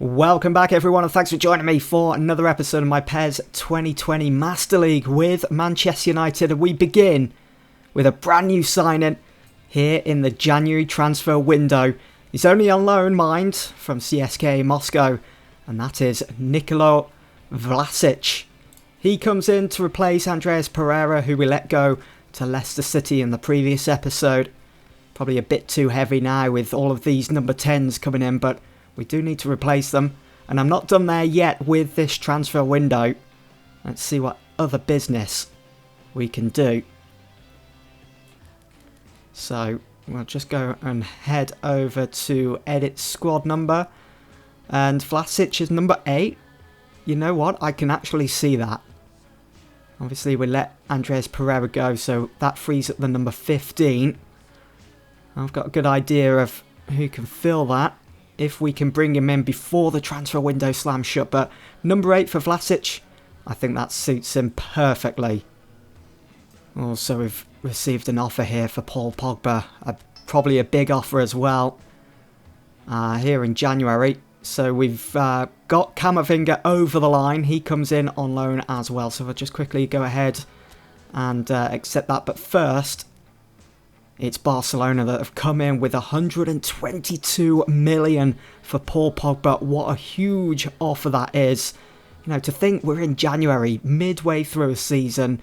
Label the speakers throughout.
Speaker 1: Welcome back everyone and thanks for joining me for another episode of my PES 2020 Master League with Manchester United. And we begin with a brand new signing here in the January transfer window. He's only on loan, mind, from CSKA Moscow, and that is Nicola Vlasic. He comes in to replace Andreas Pereira, who we let go to Leicester City in the previous episode. Probably a bit too heavy now with all of these number 10s coming in, but we do need to replace them, and I'm not done there yet with this transfer window. Let's see what other business we can do. So we'll just go and head over to edit squad number, and Vlasic is number 8. You know what? I can actually see that. Obviously we let Andreas Pereira go, so that frees up the number 15. I've got a good idea of who can fill that if we can bring him in before the transfer window slams shut. But number 8 for Vlasic, I think that suits him perfectly. Also, we've received an offer here for Paul Pogba, probably a big offer as well, here in January. So we've got Camavinga over the line. He comes in on loan as well. So we'll just quickly go ahead and accept that. But first, it's Barcelona that have come in with 122 million for Paul Pogba. What a huge offer that is. You know, to think we're in January, midway through a season.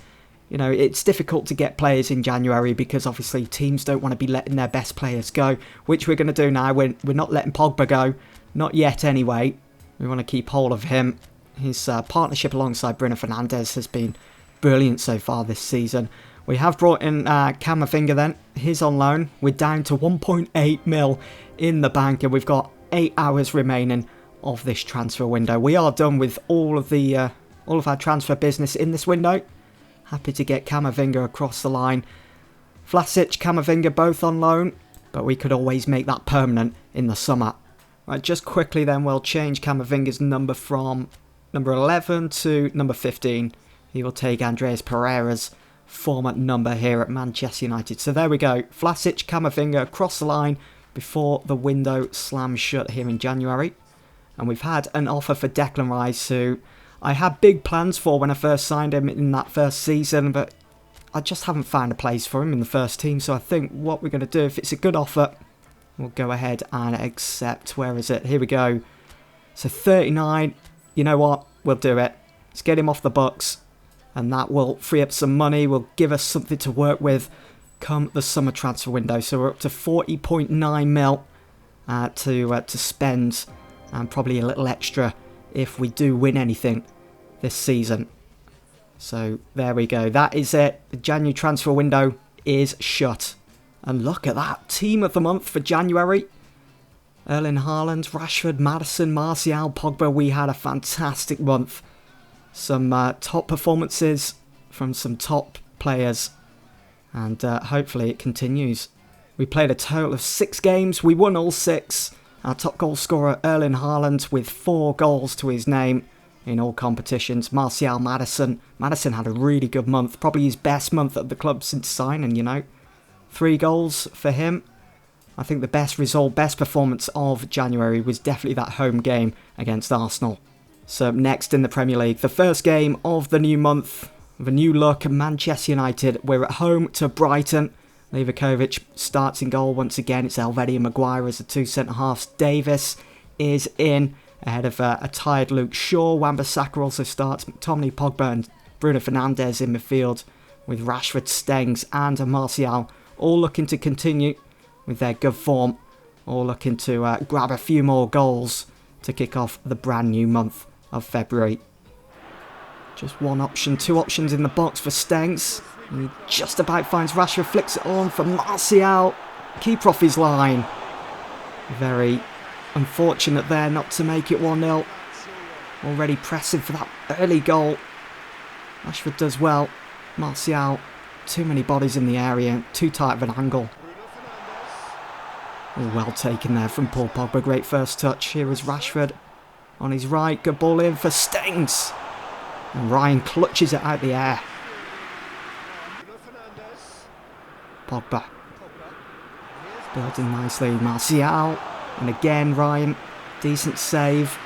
Speaker 1: You know, it's difficult to get players in January because obviously teams don't want to be letting their best players go, which we're going to do now. We're not letting Pogba go. Not yet anyway. We want to keep hold of him. His partnership alongside Bruno Fernandes has been brilliant so far this season. We have brought in Camavinga then. He's on loan. We're down to 1.8 mil in the bank, and we've got 8 hours remaining of this transfer window. We are done with all of our transfer business in this window. Happy to get Camavinga across the line. Vlasic, Camavinga both on loan, but we could always make that permanent in the summer. Right, just quickly then we'll change Camavinga's number from number 11 to number 15. He will take Andreas Pereira's former number here at Manchester United. So there we go. Vlasic, Camavinga across the line before the window slams shut here in January. And we've had an offer for Declan Rice, who I had big plans for when I first signed him in that first season, but I just haven't found a place for him in the first team. So I think what we're going to do, if it's a good offer, we'll go ahead and accept. Where is it? Here we go. So 39. You know what? We'll do it. Let's get him off the books. And that will free up some money, will give us something to work with come the summer transfer window. So we're up to 40.9 mil to spend, and probably a little extra if we do win anything this season. So there we go. That is it. The January transfer window is shut. And look at that. Team of the month for January. Erling Haaland, Rashford, Maddison, Martial, Pogba. We had a fantastic month. Some top performances from some top players, and hopefully it continues. We played a total of 6 games. We won all 6. Our top goal scorer Erling Haaland with 4 goals to his name in all competitions. Martial, Maddison had a really good month, probably his best month at the club since signing, you know. 3 goals for him. I think the best result, best performance of January was definitely that home game against Arsenal. So next in the Premier League, the first game of the new month, of a new look, Manchester United. We're at home to Brighton. Livakovic starts in goal once again. It's Elvedi and Maguire as the 2 centre-halves. Davis is in ahead of a tired Luke Shaw. Wan-Bissaka also starts. McTominay, Pogba and Bruno Fernandes in midfield, with Rashford, Stengs and Martial all looking to continue with their good form. All looking to grab a few more goals to kick off the brand new month of February. Just one option, 2 options in the box for Stengs. He just about finds Rashford, flicks it on for Martial. Keeper off his line. Very unfortunate there not to make it 1-0. Already pressing for that early goal. Rashford does well. Martial, too many bodies in the area, too tight of an angle. Well taken there from Paul Pogba. Great first touch. Here is Rashford on his right. Good ball in for Stengs. And Ryan clutches it out the air. Pogba building nicely. Martial. And again Ryan Decent save.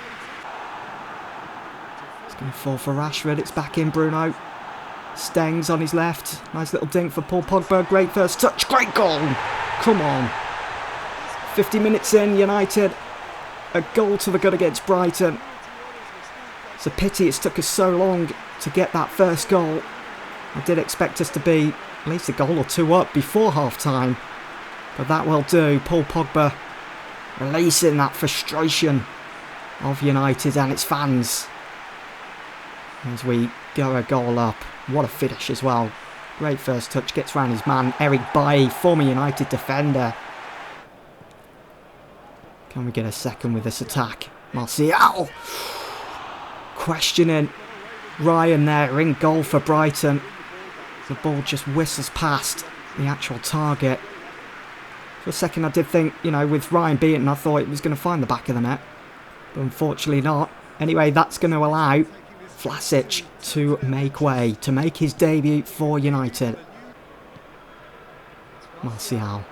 Speaker 1: It's going to fall for Rashford. It's back in Bruno. Stengs on his left. Nice little dink for Paul Pogba. Great first touch. Great goal. Come on. 50 minutes in, United. A goal to the good against Brighton. It's a pity it's took us so long to get that first goal. I did expect us to be at least a goal or two up before half-time. But that will do. Paul Pogba releasing that frustration of United and its fans. As we go a goal up. What a finish as well. Great first touch. Gets round his man. Eric Bailly, former United defender. Can we get a second with this attack? Martial. Questioning Ryan there in goal for Brighton. The ball just whistles past the actual target. For a second I did think, you know, with Ryan beaten, I thought it was going to find the back of the net. But unfortunately not. Anyway, that's going to allow Vlasic to make way, to make his debut for United. Martial.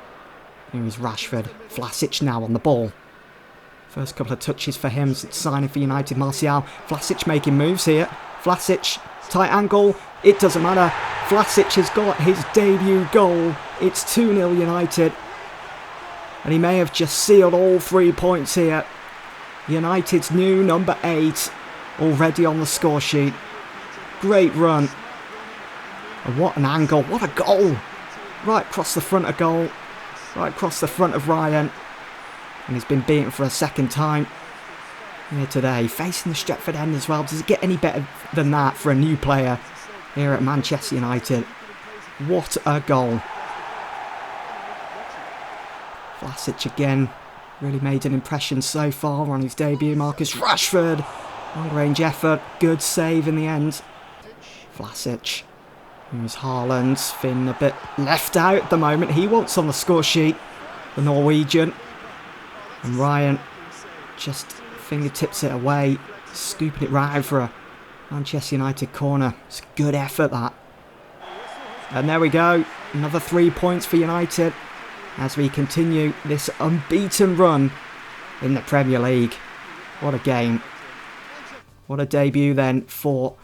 Speaker 1: Here is Rashford. Vlasic now on the ball. First couple of touches for him, signing for United. Martial. Vlasic making moves here. Vlasic, tight angle. It doesn't matter. Vlasic has got his debut goal. It's 2-0 United. And he may have just sealed all 3 points here. United's new number 8 already on the score sheet. Great run. And what an angle. What a goal. Right across the front of goal. Right across the front of Ryan. And he's been beaten for a second time here today. Facing the Stretford end as well. Does it get any better than that for a new player here at Manchester United? What a goal. Vlasic again. Really made an impression so far on his debut. Marcus Rashford. Long range effort. Good save in the end. Vlasic. Here's Haaland. Finn a bit left out at the moment. He wants on the score sheet. The Norwegian. And Ryan just fingertips it away. Scooping it right out for a Manchester United corner. It's a good effort, that. And there we go. Another 3 points for United as we continue this unbeaten run in the Premier League. What a game. What a debut then for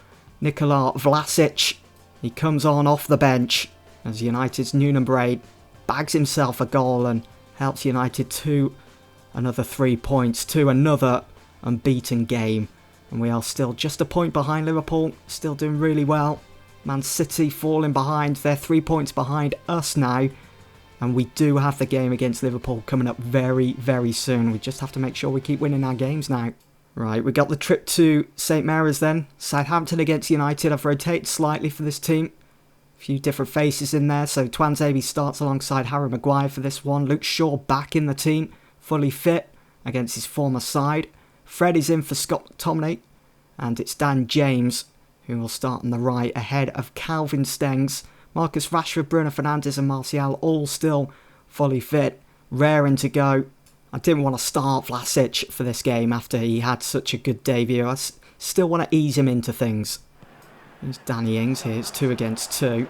Speaker 1: Nicola Vlasic. He comes on off the bench as United's new number 8 bags himself a goal and helps United to another 3 points, to another unbeaten game. And we are still just a point behind Liverpool, still doing really well. Man City falling behind, they're 3 points behind us now. And we do have the game against Liverpool coming up very, very soon. We just have to make sure we keep winning our games now. Right, we got the trip to St Mary's then. Southampton against United. I've rotated slightly for this team. A few different faces in there. So Twanzebe starts alongside Harry Maguire for this one. Luke Shaw back in the team, fully fit against his former side. Fred is in for Scott McTominay. And it's Dan James who will start on the right ahead of Calvin Stengs. Marcus Rashford, Bruno Fernandes and Martial all still fully fit, raring to go. I didn't want to start Vlasic for this game after he had such a good debut. I still want to ease him into things. There's Danny Ings here, it's 2 against 2.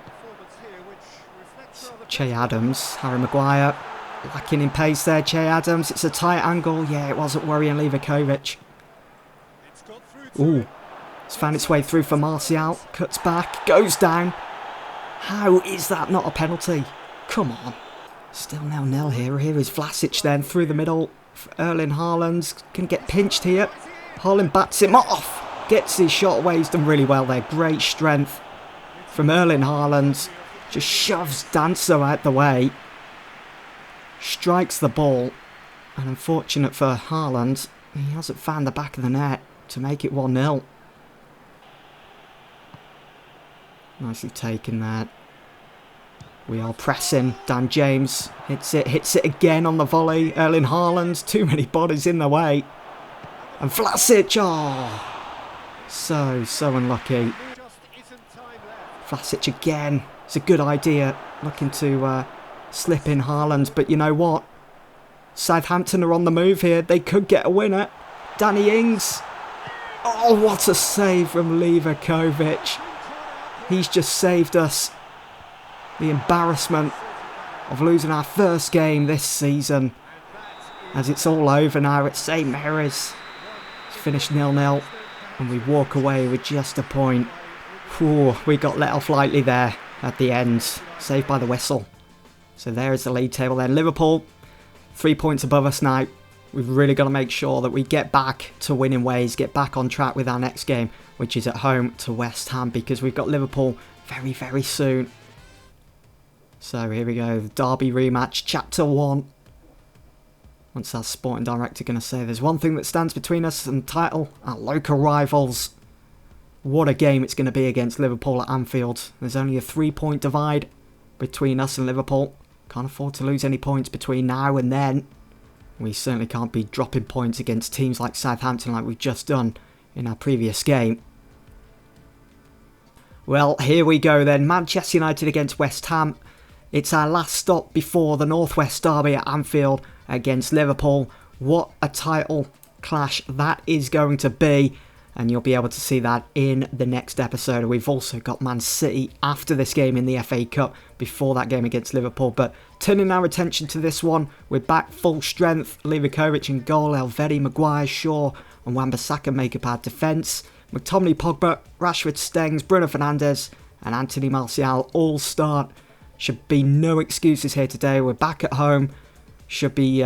Speaker 1: Che Adams, Harry Maguire, lacking in pace there. Che Adams, it's a tight angle. Yeah, it wasn't worrying Livakovic. Ooh, it's found its way through for Martial. Cuts back, goes down. How is that not a penalty? Come on. Still 0-0 here. Here is Vlasic then through the middle. Erling Haaland can get pinched here. Haaland bats him off. Gets his shot away. He's done really well there. Great strength from Erling Haaland. Just shoves Danso out the way. Strikes the ball. And unfortunate for Haaland, he hasn't found the back of the net to make it 1-0. Nicely taken there. We are pressing. Dan James hits it again on the volley. Erling Haaland, too many bodies in the way. And Vlasic, so unlucky. Vlasic again. It's a good idea, looking to slip in Haaland, but you know what? Southampton are on the move here. They could get a winner. Danny Ings. Oh, what a save from Livakovic. He's just saved us the embarrassment of losing our first game this season. as it's all over now at St Mary's. It's finished 0-0 and we walk away with just a point. Whew, we got let off lightly there at the end, saved by the whistle. So there is the league table then. Liverpool, 3 points above us now. We've really got to make sure that we get back to winning ways, get back on track with our next game, which is at home to West Ham, because we've got Liverpool very, very soon. So here we go, the Derby rematch, Chapter 1. What's our sporting director going to say? There's one thing that stands between us and the title, our local rivals. What a game it's going to be against Liverpool at Anfield. There's only a 3-point divide between us and Liverpool. Can't afford to lose any points between now and then. We certainly can't be dropping points against teams like Southampton like we've just done in our previous game. Well, here we go then. Manchester United against West Ham. It's our last stop before the North West Derby at Anfield against Liverpool. What a title clash that is going to be. And you'll be able to see that in the next episode. We've also got Man City after this game in the FA Cup before that game against Liverpool. But turning our attention to this one, we're back full strength. Livakovic in goal, Elvedi, Maguire, Shaw and Wan-Bissaka make up our defence. McTominay, Pogba, Rashford, Stengs, Bruno Fernandes and Anthony Martial all start. Should be no excuses here today. We're back at home. Should be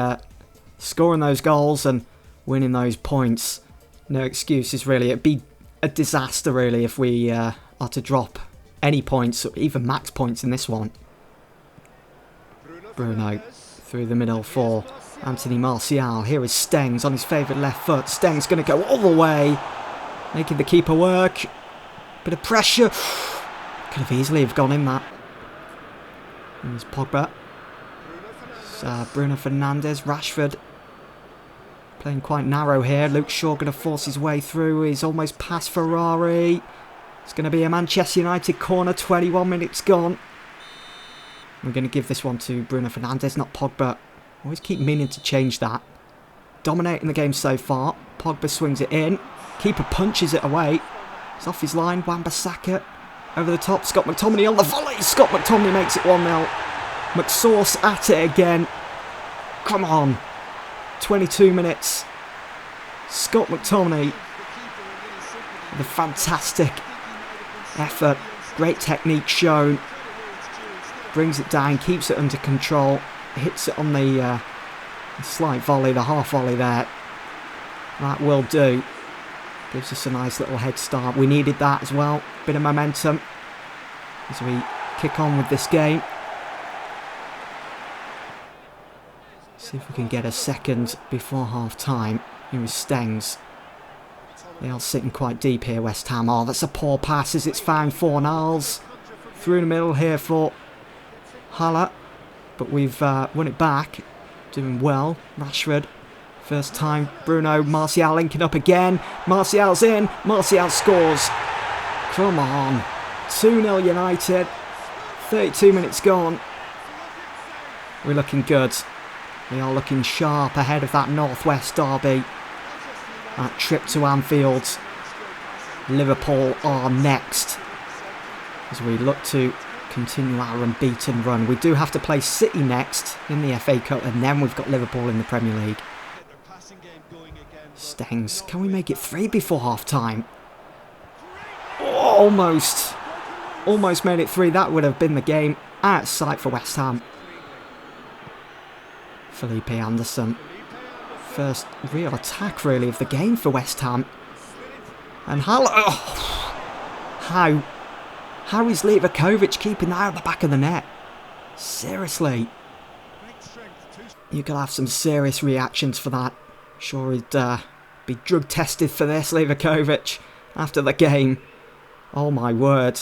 Speaker 1: scoring those goals and winning those points. No excuses really. It'd be a disaster really if we are to drop any points, or even max points in this one. Bruno through the middle for Anthony Martial. Here is Stengs on his favourite left foot. Stengs going to go all the way, making the keeper work. Bit of pressure. Could have easily have gone in that. There's Pogba. Bruno Fernandes, Rashford. Playing quite narrow here. Luke Shaw going to force his way through. He's almost past Ferrari. It's going to be a Manchester United corner. 21 minutes gone. We're going to give this one to Bruno Fernandes, not Pogba. Always keep meaning to change that. Dominating the game so far. Pogba swings it in. Keeper punches it away. It's off his line. Wan-Bissaka over the top. Scott McTominay on the volley. Scott McTominay makes it 1-0. McSauce at it again. Come on. 22 minutes. Scott McTominay with a fantastic effort. Great technique shown. Brings it down, keeps it under control. Hits it on the slight volley, the half volley there. That will do. Gives us a nice little head start. We needed that as well. Bit of momentum as we kick on with this game. See if we can get a second before half time. Here is Stengs. They are sitting quite deep here, West Ham. Oh, that's a poor pass as it's found for Niles. Through the middle here for Haller. But we've won it back. Doing well. Rashford. First time. Bruno. Martial linking up again. Martial's in. Martial scores. Come on. 2-0 United. 32 minutes gone. We're looking good. We are looking sharp ahead of that Northwest Derby. That trip to Anfield. Liverpool are next as we look to continue our unbeaten run. We do have to play City next in the FA Cup, and then we've got Liverpool in the Premier League. Stengs, can we make it 3 before half time? Oh, almost made it 3. That would have been the game. Out of sight for West Ham. Felipe Anderson. First real attack really of the game for West Ham. And Haller. Oh, how is Livakovic keeping that out of the back of the net? Seriously. You could have some serious reactions for that. Sure he'd be drug tested for this, Livakovic, after the game. Oh my word.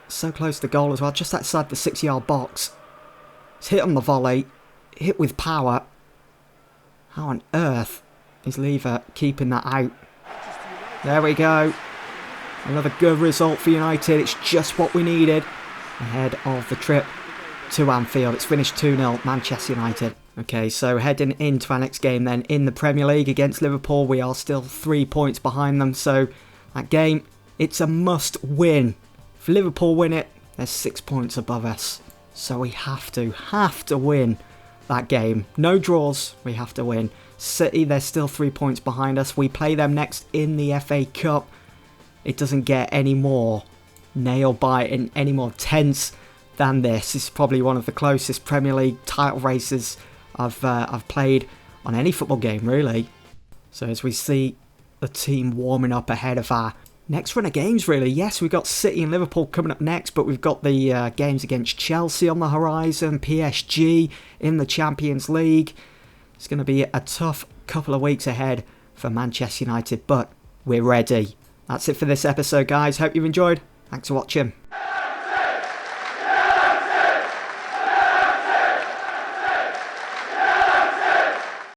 Speaker 1: So close to goal as well, just outside the 6-yard box. It's hit on the volley. Hit with power. How on earth is Lever keeping that out? There we go. Another good result for United. It's just what we needed ahead of the trip to Anfield. It's finished 2-0 Manchester United. Okay, so heading into our next game then in the Premier League against Liverpool. We are still 3 points behind them. So that game, it's a must win. If Liverpool win it, they're 6 points above us. So we have to win that game. No draws, we have to win. City, they're still 3 points behind us. We play them next in the FA Cup. It doesn't get any more nail-biting, any more tense than this. This is probably one of the closest Premier League title races I've played on any football game, really. So as we see the team warming up ahead of our next run of games, really. Yes, we've got City and Liverpool coming up next, but we've got the games against Chelsea on the horizon, PSG in the Champions League. It's going to be a tough couple of weeks ahead for Manchester United, but we're ready. That's it for this episode, guys. Hope you've enjoyed. Thanks for watching.